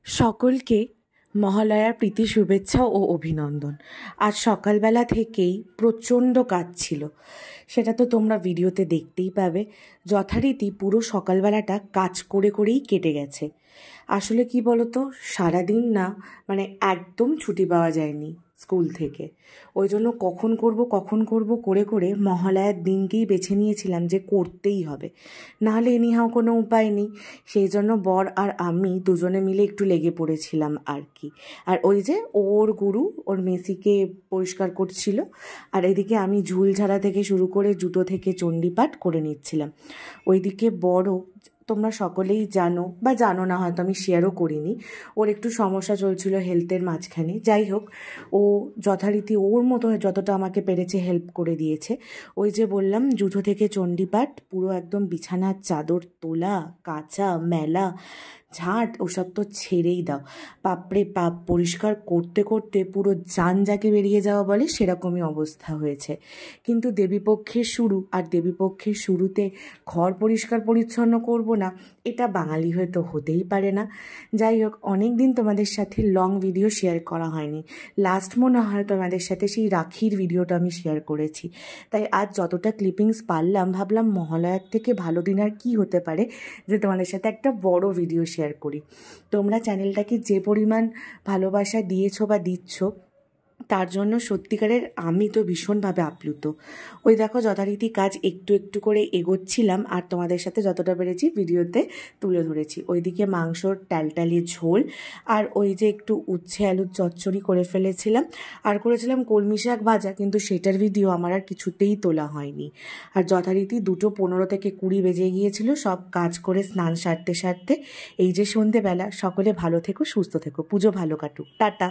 সকলকে মহালয়ার প্রীতি শুভেচ্ছা ও অভিনন্দন। আজ সকালবেলা থেকেই প্রচণ্ড কাজ ছিল, সেটা তো তোমরা ভিডিওতে দেখতেই পাবে। যথারীতি পুরো সকালবেলাটা কাজ করে করেই কেটে গেছে। আসলে কি বলতো, সারাদিন না একদম ছুটি পাওয়া যায়নি স্কুল থেকে। ওই জন্য কখন করব করে করে মহালয়ার দিনকেই বেছে নিয়েছিলাম যে করতেই হবে, নাহলে এনিহাও কোনো উপায় নেই। সেই জন্য বর আর আমি দুজনে মিলে একটু লেগে পড়েছিলাম আর কি। আর ওই যে ওর গুরু ওর মেসিকে পরিষ্কার করছিল, আর এদিকে আমি ঝুল ঝাড়া থেকে শুরু করে জুতো থেকে চণ্ডীপাঠ করে নিচ্ছিলাম। ওইদিকে বড়, তোমরা সকলেই জানো বা জানো না, হয়তো আমি শেয়ারও করিনি, ওর একটু সমস্যা চলছিল হেলথের মাঝখানে। যাই হোক, ও যথারীতি ওর মতো যতটা আমাকে পেরেছে হেল্প করে দিয়েছে। ওই যে বললাম, জুতো থেকে চণ্ডীপাঠ, পুরো একদম বিছানার চাদর তোলা, কাচা, মেলা, ঝাঁট, ওসব তো ছেড়েই দাও। বাপরে বাপ, পরিষ্কার করতে করতে পুরো জান যাকে বেরিয়ে যাওয়া বলে সেরকমই অবস্থা হয়েছে। কিন্তু দেবীপক্ষের শুরু, আর দেবীপক্ষের শুরুতে ঘর পরিষ্কার পরিচ্ছন্ন করব না, এটা বাঙালি হয়তো হতেই পারে না। যাই হোক, অনেক দিন তোমাদের সাথে লং ভিডিও শেয়ার করা হয়নি। লাস্ট মনে হয় তোমাদের সাথে সেই রাখির ভিডিওটা আমি শেয়ার করেছি। তাই আজ যতটা ক্লিপিংস পারলাম, ভাবলাম মহালয়ার থেকে ভালো দিন আর কী হতে পারে যে তোমাদের সাথে একটা বড় ভিডিও শেয়ার করি। তোমরা চ্যানেলটাকে যে পরিমাণ ভালোবাসা দিয়েছো বা দিচ্ছ, তার জন্য সত্যিকারের আমি তো ভীষণভাবে আপ্লুত। ওই দেখো, যথারীতি কাজ একটু একটু করে এগোচ্ছিলাম, আর তোমাদের সাথে যতটা পেরেছি ভিডিওতে তুলে ধরেছি। ওইদিকে মাংসর টালটালি ঝোল, আর ওই যে একটু উচ্ছে আলুর চচ্চড়ি করে ফেলেছিলাম, আর করেছিলাম কলমি শাক ভাজা, কিন্তু সেটার ভিডিও আমার আর কিছুতেই তোলা হয়নি। আর যথারীতি 2:15 থেকে 20 বেজে গিয়েছিল সব কাজ করে স্নান সারতে সারতে। এই যে সন্ধেবেলা, সকলে ভালো থেকো, সুস্থ থেকো, পুজো ভালো কাটুক, টাটা।